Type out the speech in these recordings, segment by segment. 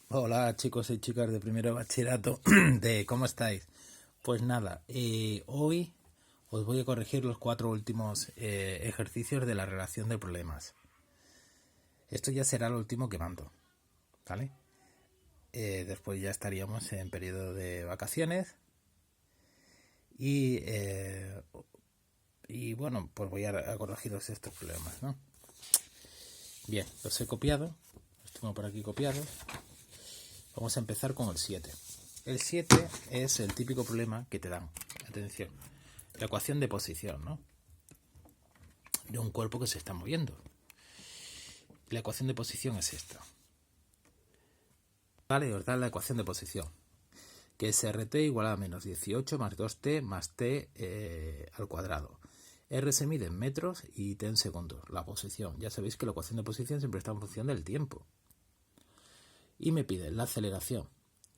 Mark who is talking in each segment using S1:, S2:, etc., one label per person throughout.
S1: Hola chicos y chicas de primero de bachillerato, ¿cómo estáis? Pues nada, hoy os voy a corregir los 4 últimos ejercicios de la relación de problemas. Esto ya será lo último que mando, ¿vale? Después ya estaríamos en periodo de vacaciones y bueno, pues voy a corregiros estos problemas, ¿no? Bien, los he copiado, los tengo por aquí copiados. Vamos a empezar con el 7. El 7 es el típico problema que te dan. Atención, la ecuación de posición, ¿no? De un cuerpo que se está moviendo. La ecuación de posición es esta. Vale, os da la ecuación de posición, que es RT igual a menos 18 más 2T más T al cuadrado. R se mide en metros y T en segundos. La posición. Ya sabéis que la ecuación de posición siempre está en función del tiempo. Y me pide la aceleración.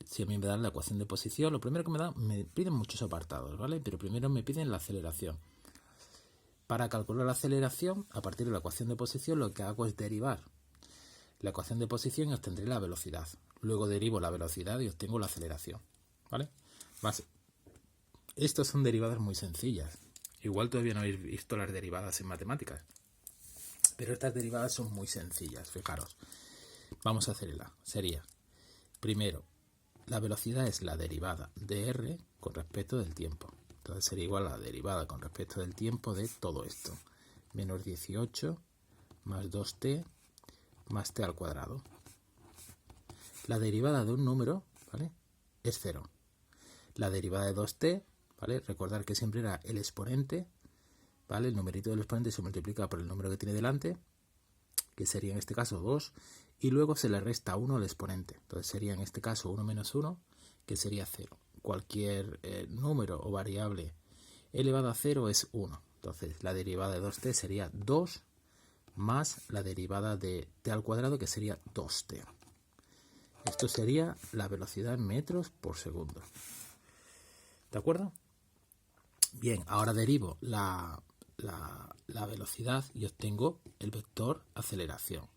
S1: Si a mí me dan la ecuación de posición, lo primero que me piden muchos apartados, ¿vale? Pero primero me piden la aceleración. Para calcular la aceleración, a partir de la ecuación de posición, lo que hago es derivar la ecuación de posición y obtendré la velocidad. Luego derivo la velocidad y obtengo la aceleración, ¿vale? Estas son derivadas muy sencillas. Igual todavía no habéis visto las derivadas en matemáticas, pero estas derivadas son muy sencillas, fijaros. Vamos a hacerla. Sería, primero, la velocidad es la derivada de r con respecto del tiempo. Entonces sería igual a la derivada con respecto del tiempo de todo esto. Menos 18 más 2t más t al cuadrado. La derivada de un número, ¿vale?, es 0. La derivada de 2t, ¿vale?, recordar que siempre era el exponente, ¿vale? El numerito del exponente se multiplica por el número que tiene delante, que sería en este caso 2, y luego se le resta 1 al exponente. Entonces sería en este caso 1 menos 1, que sería 0. Cualquier número o variable elevado a 0 es 1. Entonces la derivada de 2t sería 2 más la derivada de t al cuadrado, que sería 2t. Esto sería la velocidad en metros por segundo. ¿De acuerdo? Bien, ahora derivo la velocidad y obtengo el vector aceleración.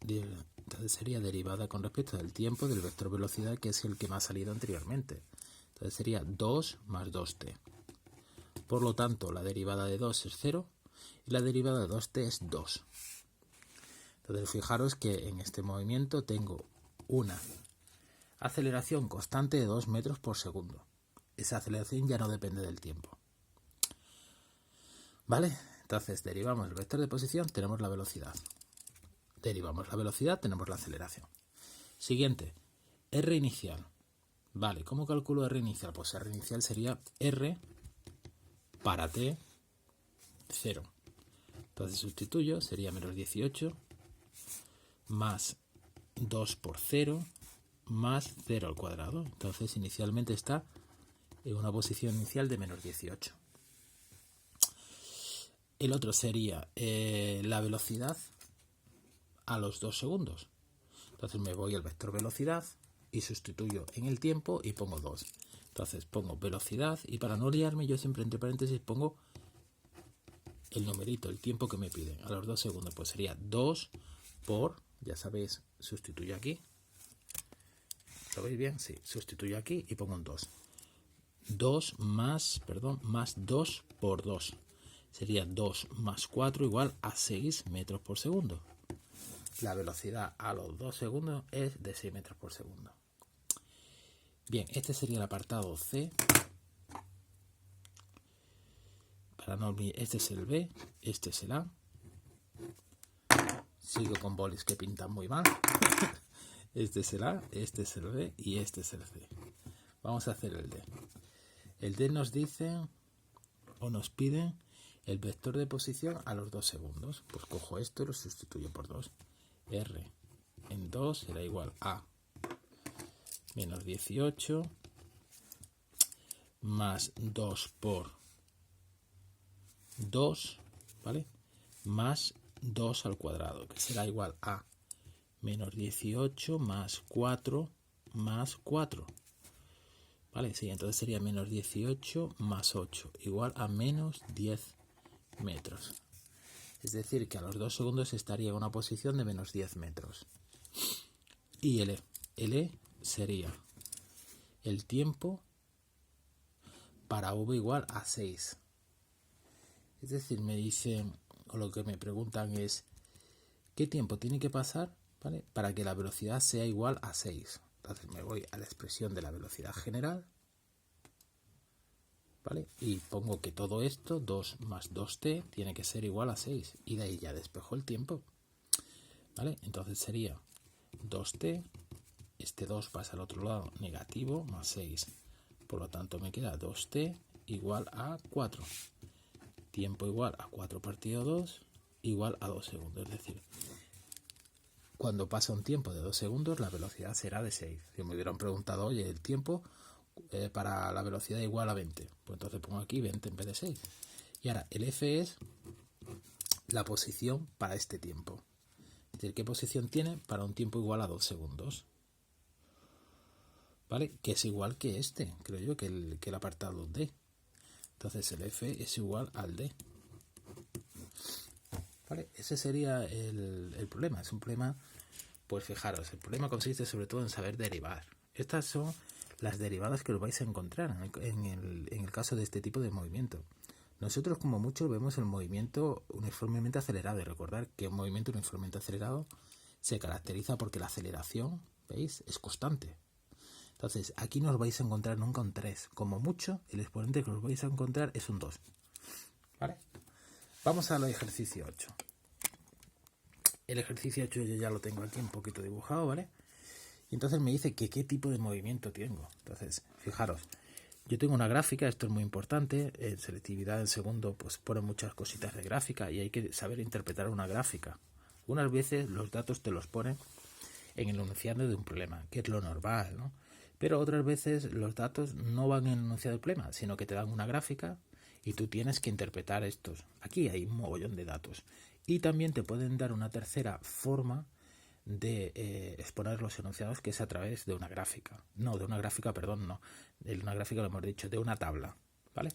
S1: Entonces sería derivada con respecto del tiempo del vector velocidad, que es el que me ha salido anteriormente. Entonces sería 2 más 2t. Por lo tanto, la derivada de 2 es 0 y la derivada de 2t es 2. Entonces fijaros que en este movimiento tengo una aceleración constante de 2 metros por segundo. Esa aceleración ya no depende del tiempo. ¿Vale? Entonces derivamos el vector de posición, tenemos la velocidad. Derivamos la velocidad, tenemos la aceleración. Siguiente, R inicial. Vale, ¿cómo calculo R inicial? Pues R inicial sería R para t 0. Entonces sustituyo, sería menos 18 más 2 por 0 más 0 al cuadrado. Entonces inicialmente está en una posición inicial de menos 18. El otro sería la velocidad a los 2 segundos. Entonces me voy al vector velocidad y sustituyo en el tiempo y pongo 2. Entonces pongo velocidad y para no liarme yo siempre entre paréntesis pongo el numerito, el tiempo que me piden. A los 2 segundos pues sería 2 por, ya sabéis, sustituyo aquí. ¿Lo veis bien? Sí, sustituyo aquí y pongo un 2. 2 más 2 por 2. Sería 2 más 4 igual a 6 metros por segundo. La velocidad a los 2 segundos es de 6 metros por segundo. Bien, este sería el apartado C. Para no olvidar, este es el B, este es el A. Sigo con bolis que pintan muy mal. Este es el A, este es el B y este es el C. Vamos a hacer el D. El D nos dice o nos pide el vector de posición a los 2 segundos. Pues cojo esto y lo sustituyo por 2. R en 2 será igual a menos 18 más 2 por 2, ¿vale? Más 2 al cuadrado, que será igual a menos 18 más 4 más 4. ¿Vale? Sí, entonces sería menos 18 más 8, igual a menos 10 metros. Es decir, que a los 2 segundos estaría en una posición de menos 10 metros. y L. L sería el tiempo para V igual a 6. Es decir, me dicen, o lo que me preguntan es, ¿qué tiempo tiene que pasar, ¿vale?, para que la velocidad sea igual a 6? Entonces me voy a la expresión de la velocidad general, ¿vale? Y pongo que todo esto, 2 más 2t, tiene que ser igual a 6. Y de ahí ya despejo el tiempo, ¿vale? Entonces sería 2t, este 2 pasa al otro lado, negativo, más 6. Por lo tanto me queda 2t igual a 4. Tiempo igual a 4 partido 2 igual a 2 segundos. Es decir, cuando pasa un tiempo de 2 segundos, la velocidad será de 6. Si me hubieran preguntado, oye, el tiempo para la velocidad igual a 20, pues entonces pongo aquí 20 en vez de 6. Y ahora el f es la posición para este tiempo. Es decir, qué posición tiene para un tiempo igual a 2 segundos. ¿Vale? Que es igual que este, creo yo, que el apartado D. Entonces el f es igual al D. ¿Vale? Ese sería el problema. Es un problema, pues fijaros, el problema consiste sobre todo en saber derivar. Estas son las derivadas que os vais a encontrar en el caso de este tipo de movimiento. Nosotros como mucho vemos el movimiento uniformemente acelerado, y recordar que un movimiento uniformemente acelerado se caracteriza porque la aceleración, ¿veis?, es constante. Entonces aquí no os vais a encontrar nunca un 3, como mucho el exponente que os vais a encontrar es un 2. ¿Vale? Vamos al ejercicio 8. El ejercicio 8 yo ya lo tengo aquí un poquito dibujado, ¿vale? Y entonces me dice que qué tipo de movimiento tengo. Entonces, fijaros, yo tengo una gráfica, esto es muy importante. En selectividad en segundo pues ponen muchas cositas de gráfica y hay que saber interpretar una gráfica. Unas veces los datos te los ponen en el enunciado de un problema, que es lo normal, ¿no? Pero otras veces los datos no van en el enunciado del problema, sino que te dan una gráfica y tú tienes que interpretar estos. Aquí hay un mogollón de datos. Y también te pueden dar una tercera forma de exponer los enunciados, que es a través de una gráfica. No, de una gráfica, perdón, no. De una gráfica lo hemos dicho, de una tabla. ¿Vale?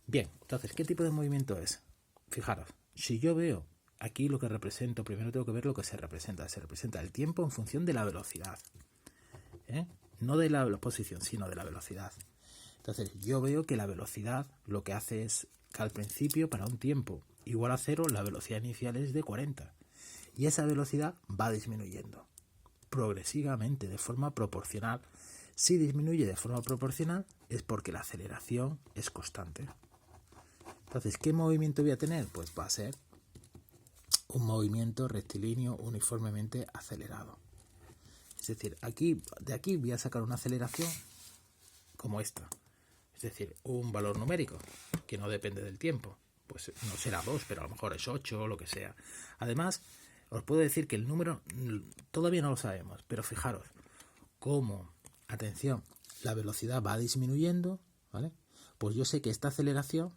S1: Bien, entonces, ¿qué tipo de movimiento es? Fijaros, si yo veo aquí lo que represento, primero tengo que ver lo que se representa. Se representa el tiempo en función de la velocidad. No de la posición, sino de la velocidad. Entonces, yo veo que la velocidad lo que hace es que al principio, para un tiempo igual a 0, la velocidad inicial es de 40. Y esa velocidad va disminuyendo progresivamente, de forma proporcional. Si disminuye de forma proporcional es porque la aceleración es constante. Entonces, ¿qué movimiento voy a tener? Pues va a ser un movimiento rectilíneo uniformemente acelerado. Es decir, de aquí voy a sacar una aceleración como esta. Es decir, un valor numérico que no depende del tiempo. Pues no será 2, pero a lo mejor es 8 o lo que sea. Además, os puedo decir que el número todavía no lo sabemos, pero fijaros cómo, atención, la velocidad va disminuyendo, ¿vale? Pues yo sé que esta aceleración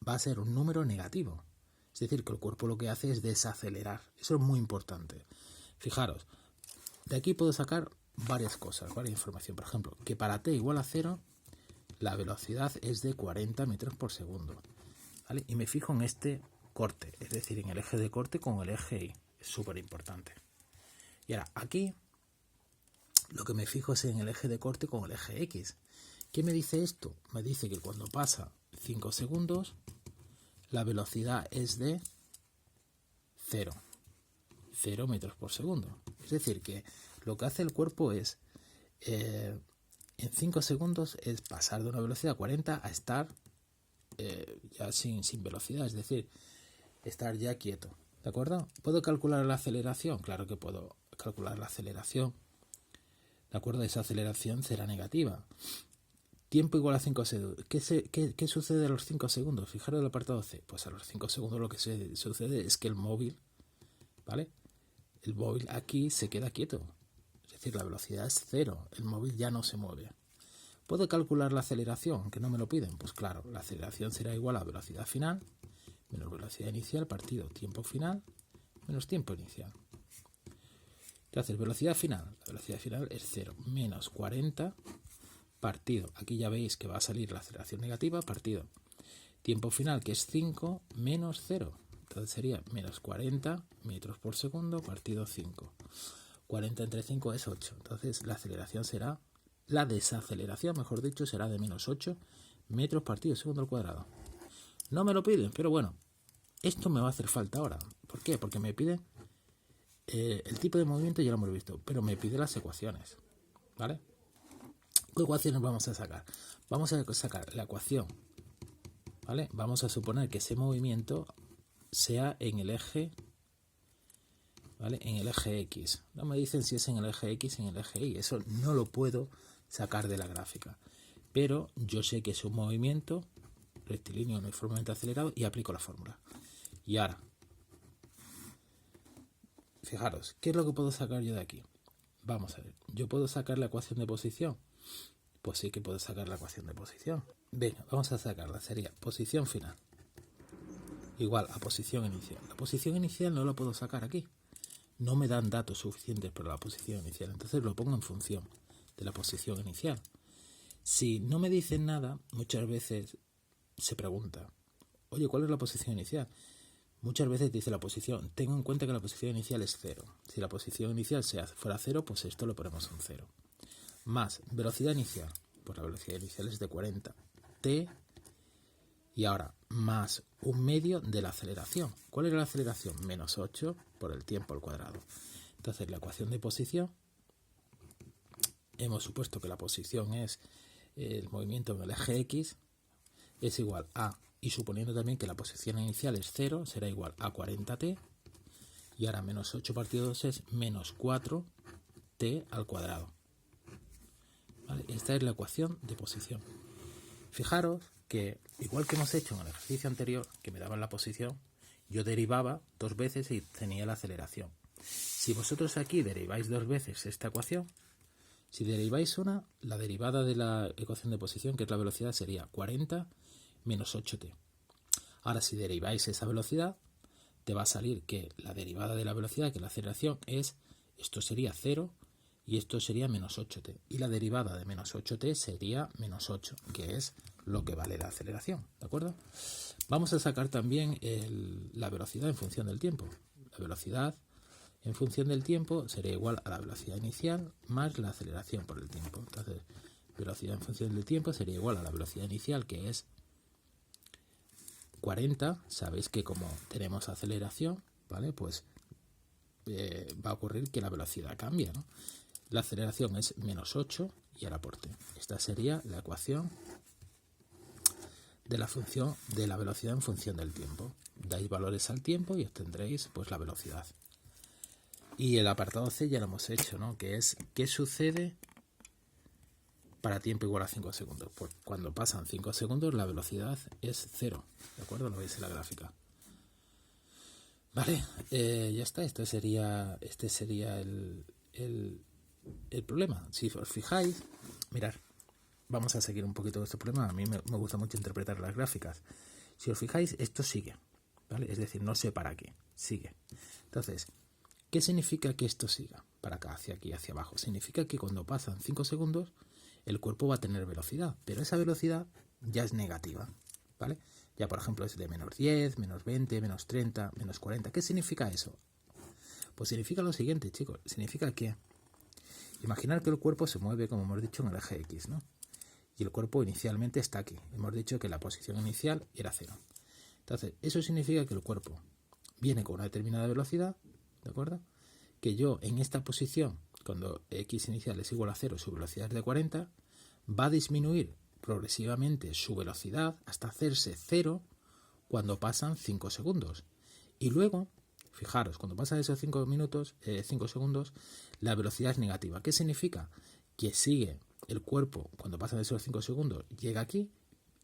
S1: va a ser un número negativo. Es decir, que el cuerpo lo que hace es desacelerar. Eso es muy importante. Fijaros, de aquí puedo sacar varias cosas, varias información. Por ejemplo, que para t igual a 0, la velocidad es de 40 metros por segundo. ¿Vale? Y me fijo en este corte, es decir, en el eje de corte con el eje Y. Es súper importante. Y ahora, aquí, lo que me fijo es en el eje de corte con el eje X. ¿Qué me dice esto? Me dice que cuando pasa 5 segundos, la velocidad es de 0 metros por segundo. Es decir, que lo que hace el cuerpo es, en 5 segundos, es pasar de una velocidad 40 a estar ya sin velocidad, es decir, estar ya quieto. ¿De acuerdo? ¿Puedo calcular la aceleración? Claro que puedo calcular la aceleración. ¿De acuerdo? Esa aceleración será negativa. Tiempo igual a 5 segundos. ¿Qué sucede a los 5 segundos? Fijaros el apartado C. Pues a los 5 segundos lo que sucede es que el móvil, ¿vale? El móvil aquí se queda quieto. Es decir, la velocidad es 0. El móvil ya no se mueve. ¿Puedo calcular la aceleración, aunque no me lo piden? Pues claro, la aceleración será igual a velocidad final menos velocidad inicial partido tiempo final menos tiempo inicial. Entonces, velocidad final. La velocidad final es 0 menos 40 partido. Aquí ya veis que va a salir la aceleración negativa partido tiempo final, que es 5 menos 0. Entonces sería menos 40 metros por segundo partido 5. 40 entre 5 es 8. Entonces la aceleración será, la desaceleración, mejor dicho, será de menos 8 metros partido segundo al cuadrado. No me lo piden, pero bueno, esto me va a hacer falta ahora. ¿Por qué? Porque me piden el tipo de movimiento, ya lo hemos visto, pero me pide las ecuaciones, ¿vale? ¿Qué ecuaciones vamos a sacar? Vamos a sacar la ecuación, ¿vale? Vamos a suponer que ese movimiento sea en el eje, ¿vale? En el eje X. No me dicen si es en el eje X, en el eje Y. Eso no lo puedo sacar de la gráfica. Pero yo sé que es un movimiento rectilíneo uniformemente acelerado y aplico la fórmula. Y ahora, fijaros, ¿qué es lo que puedo sacar yo de aquí? Vamos a ver, ¿yo puedo sacar la ecuación de posición? Pues sí que puedo sacar la ecuación de posición. Venga, vamos a sacarla. Sería posición final igual a posición inicial. La posición inicial no la puedo sacar aquí. No me dan datos suficientes para la posición inicial. Entonces lo pongo en función de la posición inicial. Si no me dicen nada, muchas veces se pregunta, oye, ¿cuál es la posición inicial? Muchas veces dice la posición, tengo en cuenta que la posición inicial es 0. Si la posición inicial fuera 0, pues esto lo ponemos en 0. Más velocidad inicial, pues la velocidad inicial es de 40 t, y ahora más un medio de la aceleración. ¿Cuál era la aceleración? Menos 8 por el tiempo al cuadrado. Entonces la ecuación de posición, hemos supuesto que la posición es el movimiento en el eje X, es igual a, y suponiendo también que la posición inicial es 0, será igual a 40t, y ahora menos 8 partido 2 es menos 4t al cuadrado. ¿Vale? Esta es la ecuación de posición. Fijaros que, igual que hemos hecho en el ejercicio anterior, que me daban la posición, yo derivaba 2 veces y tenía la aceleración. Si vosotros aquí deriváis 2 veces esta ecuación, si deriváis una, la derivada de la ecuación de posición, que es la velocidad, sería 40 menos 8t. Ahora, si deriváis esa velocidad, te va a salir que la derivada de la velocidad, que es la aceleración, esto sería 0 y esto sería menos 8t. Y la derivada de menos 8t sería menos 8, que es lo que vale la aceleración, ¿de acuerdo? Vamos a sacar también la velocidad en función del tiempo. La velocidad en función del tiempo sería igual a la velocidad inicial más la aceleración por el tiempo. Entonces, velocidad en función del tiempo sería igual a la velocidad inicial, que es 40. Sabéis que como tenemos aceleración, ¿vale? Pues va a ocurrir que la velocidad cambia, ¿no? La aceleración es menos 8 y ahora por t. Esta sería la ecuación de la función de la velocidad en función del tiempo. Dais valores al tiempo y obtendréis pues la velocidad. Y el apartado C ya lo hemos hecho, ¿no? Que es ¿qué sucede para tiempo igual a 5 segundos? Pues cuando pasan 5 segundos la velocidad es 0, ¿de acuerdo? Lo veis en la gráfica. Vale, ya está. Este sería el problema. Si os fijáis, mirad, vamos a seguir un poquito de este problema. A mí me gusta mucho interpretar las gráficas. Si os fijáis, esto sigue, ¿vale? Es decir, no sé para qué, sigue. Entonces, ¿qué significa que esto siga? Para acá, hacia aquí, hacia abajo. Significa que cuando pasan 5 segundos, el cuerpo va a tener velocidad, pero esa velocidad ya es negativa, ¿vale? Ya, por ejemplo, es de menos 10, menos 20, menos 30, menos 40. ¿Qué significa eso? Pues significa lo siguiente, chicos. Significa que, imaginar que el cuerpo se mueve, como hemos dicho, en el eje X, ¿no? Y el cuerpo inicialmente está aquí. Hemos dicho que la posición inicial era 0. Entonces, eso significa que el cuerpo viene con una determinada velocidad, ¿de acuerdo? Que yo en esta posición, cuando x inicial es igual a 0, su velocidad es de 40, va a disminuir progresivamente su velocidad hasta hacerse 0 cuando pasan 5 segundos. Y luego, fijaros, cuando pasan esos 5 segundos, la velocidad es negativa. ¿Qué significa? Que sigue el cuerpo, cuando pasan esos 5 segundos, llega aquí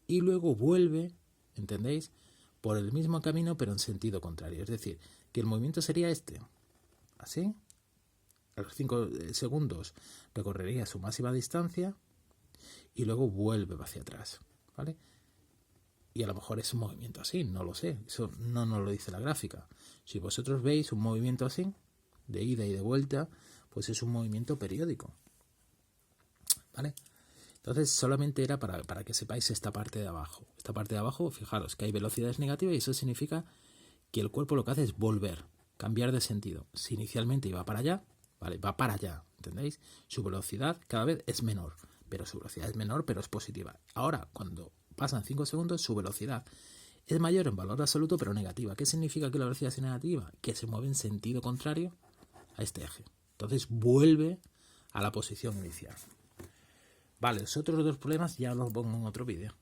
S1: y luego vuelve, ¿entendéis? Por el mismo camino pero en sentido contrario. Es decir, que el movimiento sería este. Así, a los 5 segundos recorrería su máxima distancia y luego vuelve hacia atrás, ¿vale? Y a lo mejor es un movimiento así, no lo sé, eso no nos lo dice la gráfica. Si vosotros veis un movimiento así, de ida y de vuelta, pues es un movimiento periódico, ¿vale? Entonces solamente era para que sepáis esta parte de abajo. Esta parte de abajo, fijaros que hay velocidades negativas y eso significa que el cuerpo lo que hace es volver, cambiar de sentido. Si inicialmente iba para allá, ¿vale? Va para allá, ¿entendéis? Su velocidad cada vez es menor, pero su velocidad es menor, pero es positiva. Ahora, cuando pasan 5 segundos, su velocidad es mayor en valor absoluto, pero negativa. ¿Qué significa que la velocidad es negativa? Que se mueve en sentido contrario a este eje. Entonces vuelve a la posición inicial. Vale, los otros dos problemas ya los pongo en otro vídeo.